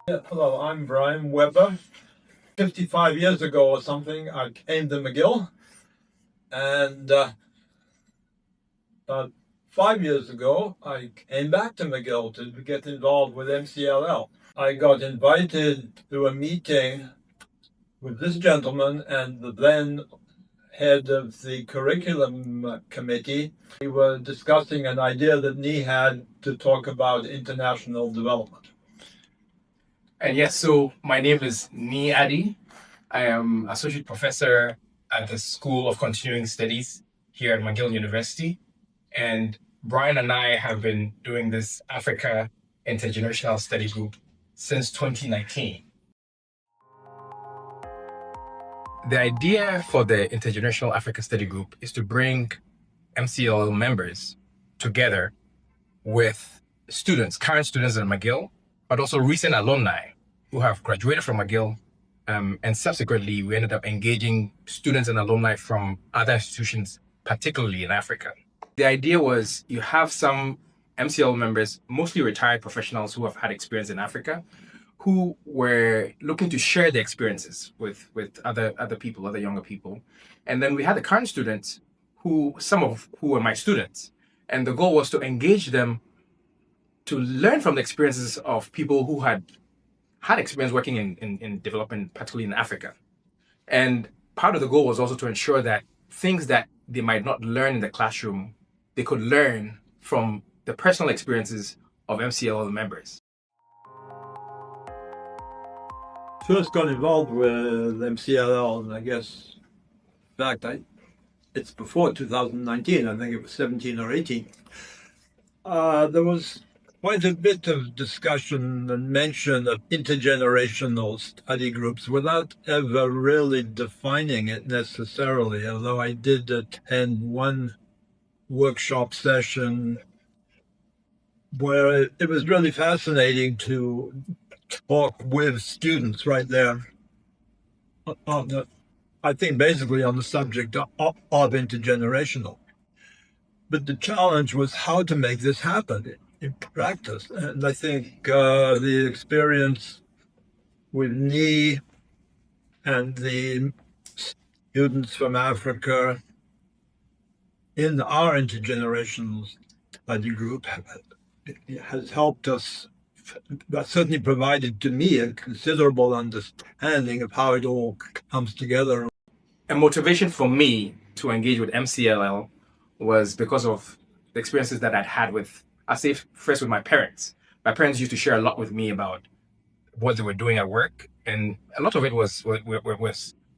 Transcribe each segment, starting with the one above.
Yeah, hello, I'm Brian Weber. 55 years ago or something, I came to McGill, and about 5 years ago, I came back to McGill to get involved with MCLL. I got invited to a meeting with this gentleman and the then head of the curriculum committee. We were discussing an idea that Nii had to talk about international development. And yes, so my name is Nii Addy. I am associate professor at the School of Continuing Studies here at McGill University. And Brian and I have been doing this Africa Intergenerational Study Group since 2019. The idea for the Intergenerational Africa Study Group is to bring MCLL members together with students, current students at McGill, but also recent alumni who have graduated from McGill. And subsequently, we ended up engaging students and alumni from other institutions, particularly in Africa. The idea was you have some MCLL members, mostly retired professionals who have had experience in Africa, who were looking to share their experiences with other people, other younger people. And then we had the current students some of who were my students. And the goal was to engage them to learn from the experiences of people who had experience working in development, particularly in Africa. And part of the goal was also to ensure that things that they might not learn in the classroom, they could learn from the personal experiences of MCLL members. First got involved with MCLL, and I guess, in fact, it's before 2019. I think it was 17 or 18. There was quite a bit of discussion and mention of intergenerational study groups without ever really defining it necessarily, although I did attend one workshop session where it was really fascinating to talk with students right there I think basically on the subject of intergenerational. But the challenge was how to make this happen in practice. And I think the experience with Nii and the students from Africa in our intergenerational study group has helped us, that certainly provided to me a considerable understanding of how it all comes together. A motivation for me to engage with MCLL was because of the experiences that I'd had with, I'll say first with my parents. My parents used to share a lot with me about what they were doing at work, and a lot of it was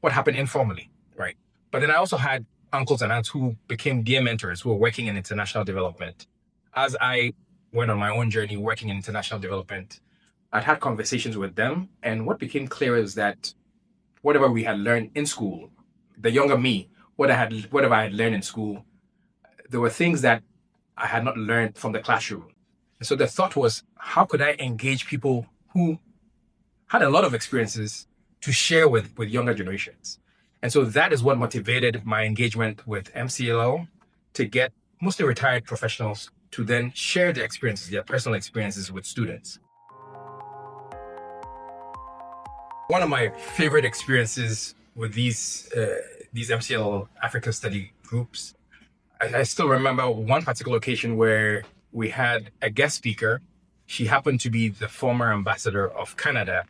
what happened informally, right? But then I also had uncles and aunts who became dear mentors who were working in international development. As I went on my own journey working in international development, I'd had conversations with them, and what became clear is that whatever we had learned in school, the younger me, whatever I had learned in school, there were things that I had not learned from the classroom. And so the thought was, how could I engage people who had a lot of experiences to share with younger generations? And so that is what motivated my engagement with MCLL, to get mostly retired professionals to then share their experiences, their personal experiences with students. One of my favorite experiences with these MCLL Africa study groups, I still remember one particular occasion where we had a guest speaker. She happened to be the former ambassador of Canada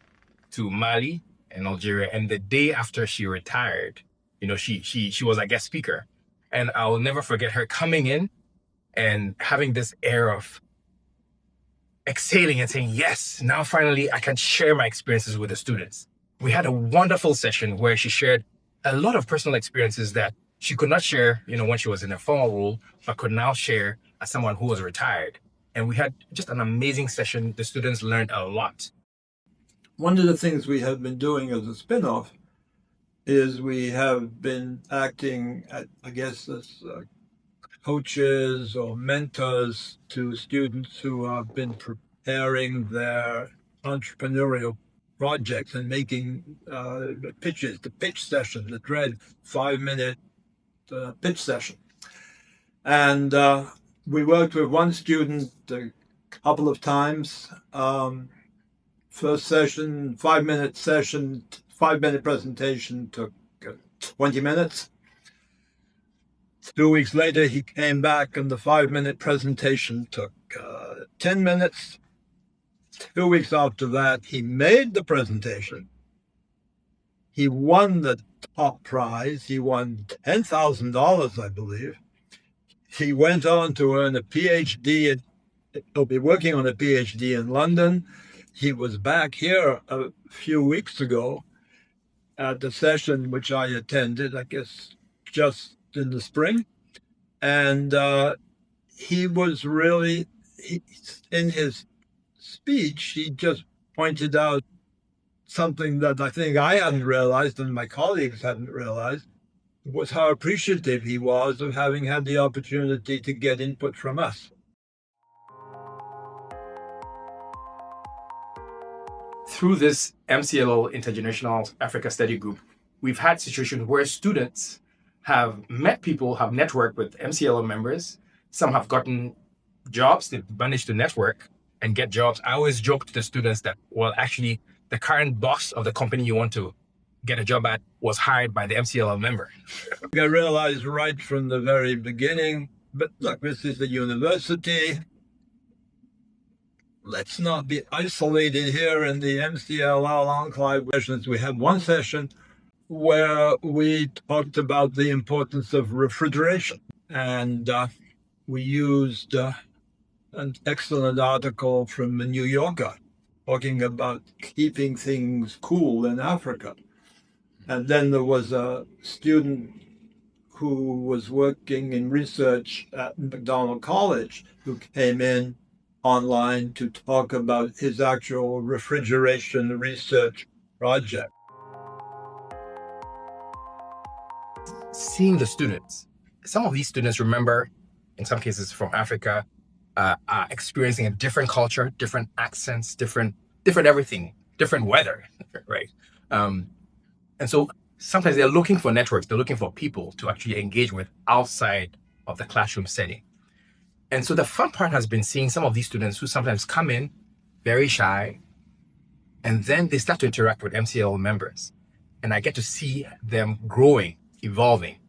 to Mali and Algeria. And the day after she retired, she was a guest speaker. And I'll never forget her coming in and having this air of exhaling and saying, yes, now finally I can share my experiences with the students. We had a wonderful session where she shared a lot of personal experiences that she could not share, when she was in a formal role, but could now share as someone who was retired. And we had just an amazing session. The students learned a lot. One of the things we have been doing as a spin-off is we have been acting, as coaches or mentors to students who have been preparing their entrepreneurial projects and making pitches, the pitch session, the dread 5-minute pitch session. And we worked with one student a couple of times First session, 5-minute session, 5-minute presentation took 20 minutes. 2 weeks later, he came back and the 5-minute presentation took 10 minutes. 2 weeks after that, he made the presentation. He won the top prize. He won $10,000, I believe. He went on to earn a PhD. He'll be working on a PhD in London. He was back here a few weeks ago at the session which I attended, I guess just in the spring. And he was really, in his speech, he just pointed out something that I think I hadn't realized and my colleagues hadn't realized, was how appreciative he was of having had the opportunity to get input from us. Through this MCLL Intergenerational Africa Study Group, we've had situations where students have met people, have networked with MCLL members. Some have gotten jobs, they've managed to network and get jobs. I always joke to the students that, well, actually, the current boss of the company you want to get a job at was hired by the MCLL member. I realized right from the very beginning, but look, this is a university. Let's not be isolated here in the MCLL enclave sessions. We had one session where we talked about the importance of refrigeration. And we used an excellent article from the New Yorker talking about keeping things cool in Africa. And then there was a student who was working in research at McDonald College who came in online to talk about his actual refrigeration research project. Seeing the students, some of these students, remember, in some cases from Africa, are experiencing a different culture, different accents, different everything, different weather, right? And so sometimes they're looking for networks, they're looking for people to actually engage with outside of the classroom setting. And so the fun part has been seeing some of these students who sometimes come in very shy, and then they start to interact with MCLL members. And I get to see them growing, evolving,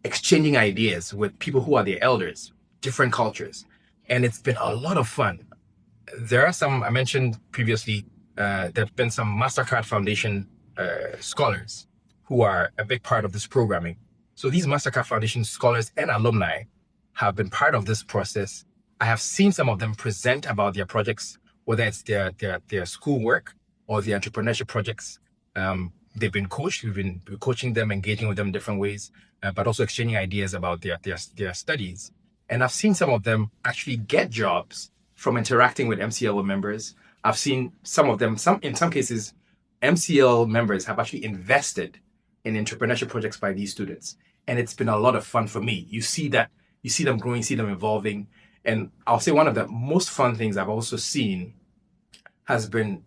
exchanging ideas with people who are their elders, different cultures. And it's been a lot of fun. There are some, I mentioned previously, there have been some Mastercard Foundation scholars who are a big part of this programming. So these Mastercard Foundation scholars and alumni have been part of this process. I have seen some of them present about their projects, whether it's their schoolwork or the entrepreneurship projects. They've been coached. We've been coaching them, engaging with them in different ways, but also exchanging ideas about their studies. And I've seen some of them actually get jobs from interacting with MCLL members. I've seen some of them, in some cases, MCLL members have actually invested in entrepreneurship projects by these students. And it's been a lot of fun for me. You see them growing, you see them evolving. And I'll say one of the most fun things I've also seen has been,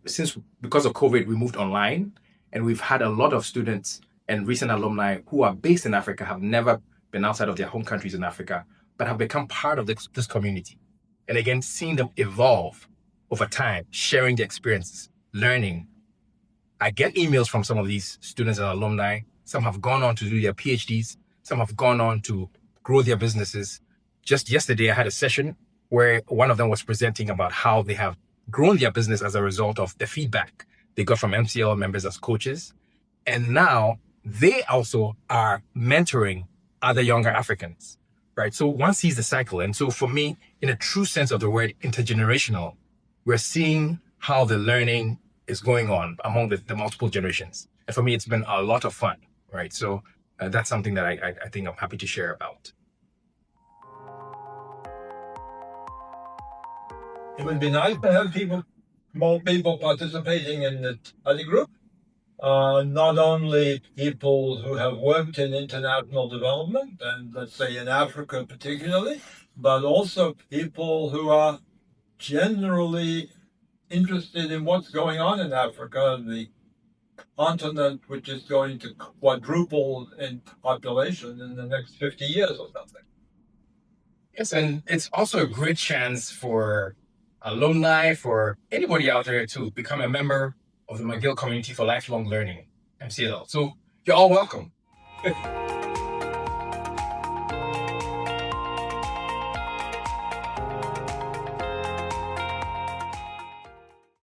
because of COVID, we moved online, and we've had a lot of students and recent alumni who are based in Africa, have never been outside of their home countries in Africa, but have become part of this community. And again, seeing them evolve over time, sharing their experiences, learning. I get emails from some of these students and alumni. Some have gone on to do their PhDs. Some have gone on to grow their businesses. Just yesterday, I had a session where one of them was presenting about how they have grown their business as a result of the feedback they got from MCLL members as coaches. And now they also are mentoring other younger Africans, right? So one sees the cycle. And so for me, in a true sense of the word intergenerational, we're seeing how the learning is going on among the multiple generations. And for me, it's been a lot of fun, right? So that's something that I think I'm happy to share about. It would be nice to have more people participating in the study group. Not only people who have worked in international development, and let's say in Africa particularly, but also people who are generally interested in what's going on in Africa, the continent which is going to quadruple in population in the next 50 years or something. Yes, and it's also a great chance for alumni, for anybody out there to become a member of the McGill Community for Lifelong Learning, MCLL. So you're all welcome.